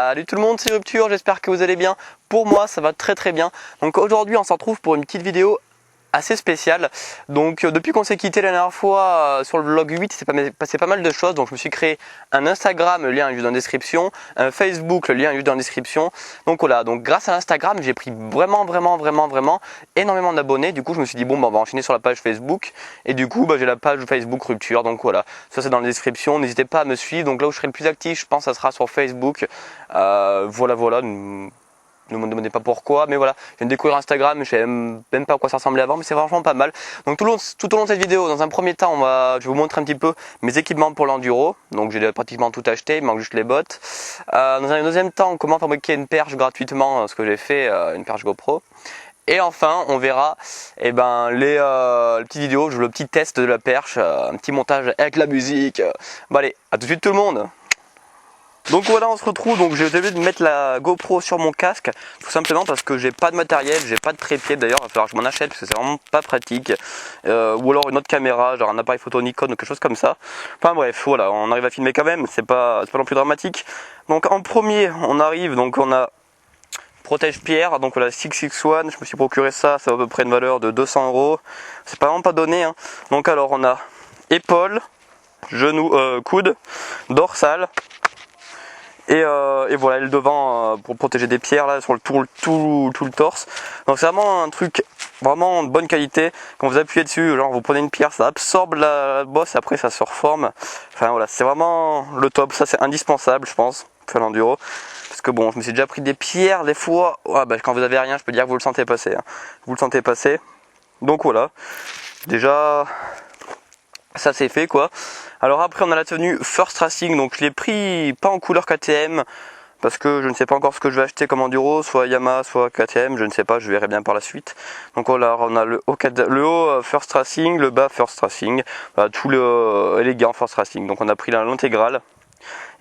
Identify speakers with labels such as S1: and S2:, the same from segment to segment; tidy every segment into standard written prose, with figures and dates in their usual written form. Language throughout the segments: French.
S1: Salut tout le monde, c'est Rupture, j'espère que vous allez bien. Pour moi ça va très bien. Donc aujourd'hui on se retrouve pour une petite vidéo assez spéciale. Donc depuis qu'on s'est quitté la dernière fois sur le vlog 8, il s'est passé pas mal de choses. Donc je me suis créé un Instagram, le lien est juste dans la description, un Facebook, le lien est juste dans la description. Donc voilà, donc grâce à l'Instagram j'ai pris vraiment énormément d'abonnés. Du coup je me suis dit bon bah, on va enchaîner sur la page Facebook. Et du coup j'ai la page Facebook Rupture. Donc voilà, ça c'est dans la description, n'hésitez pas à me suivre. Donc là où je serai le plus actif je pense ça sera sur Facebook. Voilà. Ne me demandez pas pourquoi, mais voilà, je viens de découvrir Instagram, je savais même pas à quoi ça ressemblait avant, mais c'est franchement pas mal. Donc tout au long de cette vidéo, dans un premier temps, je vais vous montrer un petit peu mes équipements pour l'enduro. Donc j'ai pratiquement tout acheté, il manque juste les bottes. Dans un deuxième temps, comment fabriquer une perche gratuitement, ce que j'ai fait, une perche GoPro. Et enfin, on verra les petites vidéos, le petit test de la perche, un petit montage avec la musique. Bon allez, à tout de suite tout le monde. Donc voilà, on se retrouve. Donc j'ai décidé de mettre la GoPro sur mon casque, tout simplement parce que j'ai pas de matériel, j'ai pas de trépied. D'ailleurs, il va falloir que je m'en achète parce que c'est vraiment pas pratique. Ou alors une autre caméra, genre un appareil photo Nikon ou quelque chose comme ça. Enfin bref, voilà, on arrive à filmer quand même. C'est pas non plus dramatique. Donc en premier, on arrive. Donc on a protège-pierre. Donc voilà, 661. Je me suis procuré ça. Ça a à peu près une valeur de 200 €. C'est vraiment pas donné. Hein. Donc alors on a épaule, genou, coude, dorsale. Et voilà, le devant pour protéger des pierres là sur tout le torse. Donc c'est vraiment un truc vraiment de bonne qualité. Quand vous appuyez dessus, genre vous prenez une pierre, ça absorbe la bosse et après ça se reforme. Enfin voilà, c'est vraiment le top. Ça c'est indispensable je pense pour faire l'enduro. Parce que bon, je me suis déjà pris des pierres des fois. Ouais, quand vous avez rien, je peux dire que vous le sentez passer. Hein. Vous le sentez passer. Donc voilà. Déjà, ça c'est fait quoi. Alors après on a la tenue First Racing, donc je l'ai pris pas en couleur KTM parce que je ne sais pas encore ce que je vais acheter comme enduro, soit Yamaha, soit KTM, je ne sais pas, je verrai bien par la suite. Donc voilà, on a le haut First Racing, le bas First Racing, voilà, tout le élégant First Racing. Donc on a pris l'intégrale.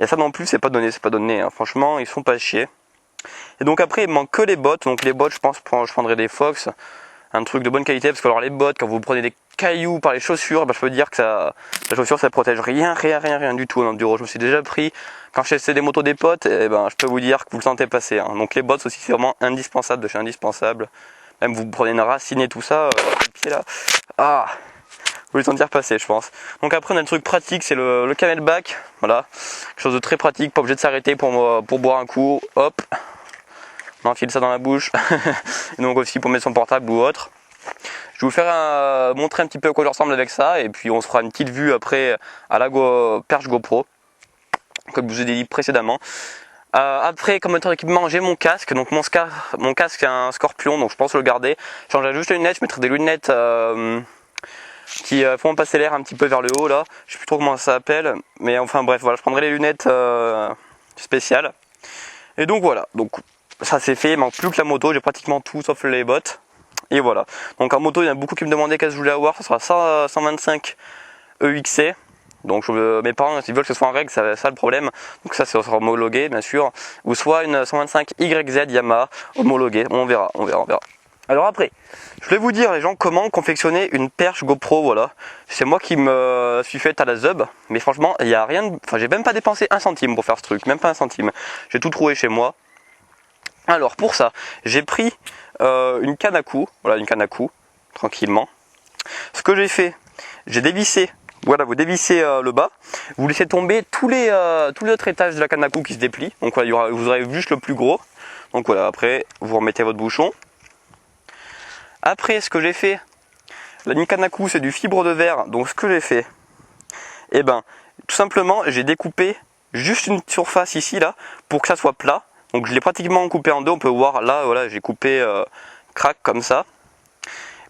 S1: Et ça non plus c'est pas donné, hein. Franchement ils sont pas chiés. Et donc après il manque que les bottes, donc les bottes je pense je prendrai des Fox. Un truc de bonne qualité parce que alors les bottes quand vous prenez des cailloux par les chaussures, je peux dire que la chaussure ça protège rien du tout en enduro. Je me suis déjà pris quand j'ai essayé des motos des potes, et je peux vous dire que vous le sentez passer. Hein. Donc les bottes aussi c'est vraiment indispensable de chez indispensable. Même vous prenez une racine et tout ça, le pied là, vous le sentir passer je pense. Donc après on a le truc pratique, c'est le camelback, voilà, quelque chose de très pratique, pas obligé de s'arrêter pour boire un coup, hop. On enfile ça dans la bouche. Et donc aussi pour mettre son portable ou autre. Je vais vous faire montrer un petit peu à quoi je ressemble avec ça. Et puis on se fera une petite vue après à la perche GoPro. Comme je vous ai dit précédemment. Après comme autre équipement j'ai mon casque. Donc mon casque est un Scorpion. Donc je pense le garder. Je changerai juste les lunettes. Je mettrai des lunettes qui font passer l'air un petit peu vers le haut là. Je sais plus trop comment ça s'appelle. Mais enfin bref voilà. Je prendrai les lunettes spéciales. Et donc voilà. Donc ça c'est fait, il manque plus que la moto, j'ai pratiquement tout sauf les bottes. Et voilà. Donc en moto, il y en a beaucoup qui me demandaient qu'est-ce que je voulais avoir, ça sera 125 EXC. Donc mes parents, s'ils veulent que ce soit en règle, c'est ça le problème. Donc ça sera homologué bien sûr. Ou soit une 125 YZ Yamaha homologuée. On verra. Alors après, je vais vous dire les gens comment confectionner une perche GoPro, voilà. C'est moi qui me suis fait à la Zub, mais franchement, il y a rien, j'ai même pas dépensé un centime pour faire ce truc, même pas un centime. J'ai tout trouvé chez moi. Alors pour ça, j'ai pris une canne à coups, voilà une canne à coups, tranquillement. Ce que j'ai fait, j'ai dévissé, voilà vous dévissez le bas, vous laissez tomber tous les autres étages de la canne à coups qui se déplient. Donc voilà, vous aurez juste le plus gros. Donc voilà, après vous remettez votre bouchon. Après ce que j'ai fait, la canne à coups c'est du fibre de verre, donc ce que j'ai fait, tout simplement j'ai découpé juste une surface ici là pour que ça soit plat. Donc je l'ai pratiquement coupé en deux, on peut voir là, voilà, j'ai coupé crack comme ça.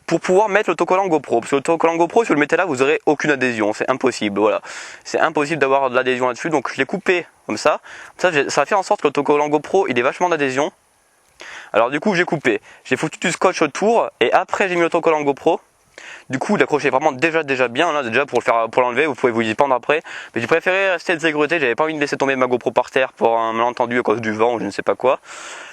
S1: Pour pouvoir mettre l'autocollant GoPro, parce que l'autocollant GoPro, si vous le mettez là, vous n'aurez aucune adhésion, c'est impossible, voilà. C'est impossible d'avoir de l'adhésion là-dessus, donc je l'ai coupé comme ça. Ça a fait en sorte que l'autocollant GoPro, il ait vachement d'adhésion. Alors du coup j'ai coupé, j'ai foutu du scotch autour, et après j'ai mis l'autocollant GoPro. Du coup il accrochait vraiment déjà bien là, déjà pour l'enlever, vous pouvez vous y pendre après. Mais j'ai préféré rester de sécurité, j'avais pas envie de laisser tomber ma GoPro par terre pour un malentendu à cause du vent ou je ne sais pas quoi.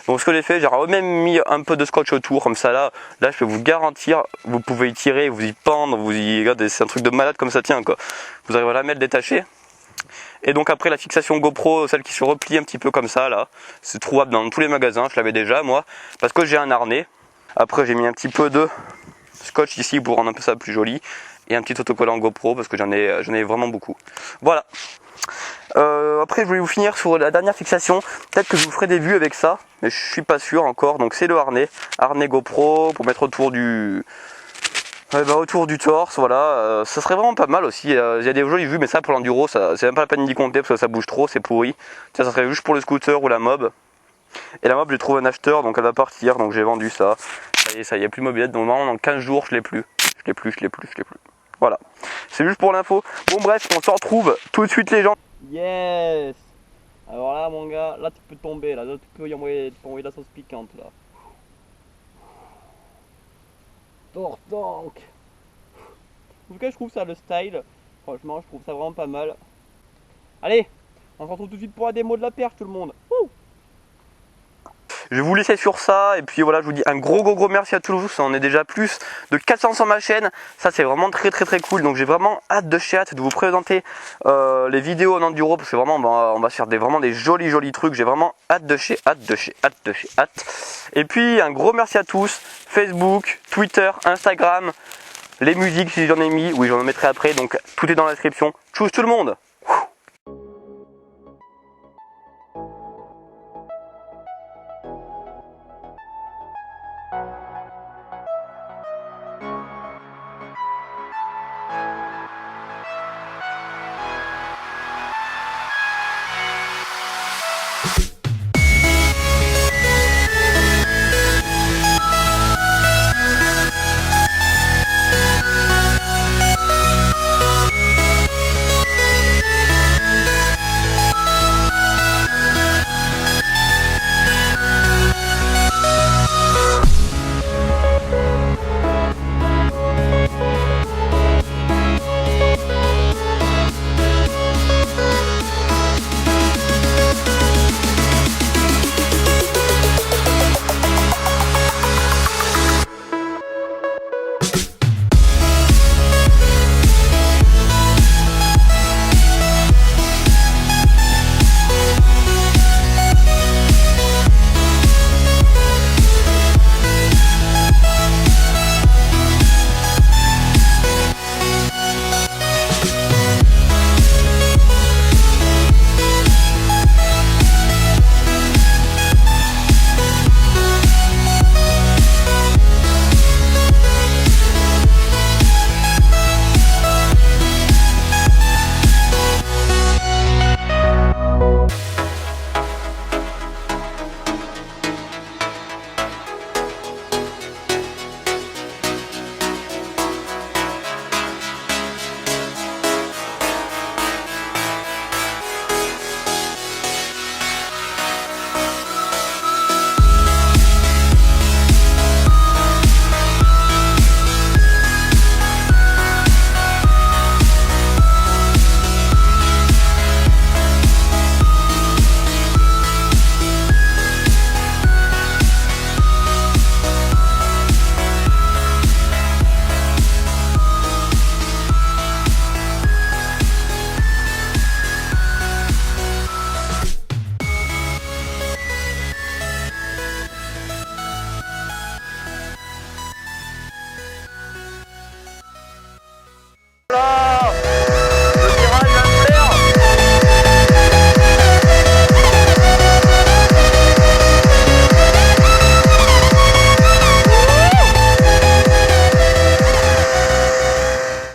S1: Donc ce que j'ai fait, j'ai même mis un peu de scotch autour comme ça là je peux vous garantir, vous pouvez y tirer, vous y pendre, regardez, c'est un truc de malade comme ça tient quoi. Vous arriverez à jamais à le détacher. Et donc après la fixation GoPro, celle qui se replie un petit peu comme ça là, c'est trouvable dans tous les magasins, je l'avais déjà moi, parce que j'ai un harnais. Après j'ai mis un petit peu de scotch ici pour rendre un peu ça plus joli, et un petit autocollant GoPro parce que j'en ai vraiment beaucoup. Voilà. Après je voulais vous finir sur la dernière fixation, peut-être que je vous ferai des vues avec ça, mais je suis pas sûr encore. Donc c'est le harnais GoPro pour mettre autour du torse, voilà, ça serait vraiment pas mal aussi. Il y a des jolies vues, mais ça pour l'enduro, c'est même pas la peine d'y compter parce que ça bouge trop, c'est pourri. Ça serait juste pour le scooter ou la mob. Et la mob, j'ai trouvé un acheteur, donc elle va partir, donc j'ai vendu ça. Ça y est, plus mobilette, donc normalement dans 15 jours, je l'ai plus. Je l'ai plus. Voilà, c'est juste pour l'info. Bon bref, on se retrouve tout de suite les gens. Yes. Alors là mon gars, là tu peux tomber, là tu peux envoyer de la sauce piquante là. Donc. En tout cas, je trouve ça le style. Franchement, je trouve ça vraiment pas mal. Allez, on se retrouve tout de suite pour la démo de la perche, tout le monde. Wouh. Je vais vous laisser sur ça. Et puis voilà, je vous dis un gros merci à tous. On est déjà plus de 400 sur ma chaîne. Ça, c'est vraiment très cool. Donc, j'ai vraiment hâte de vous présenter les vidéos en enduro. Parce que vraiment, on va se faire vraiment des jolis trucs. J'ai vraiment hâte. Et puis, un gros merci à tous. Facebook, Twitter, Instagram. Les musiques si j'en ai mis, oui j'en mettrai après, donc tout est dans la description. Tchuss tout le monde!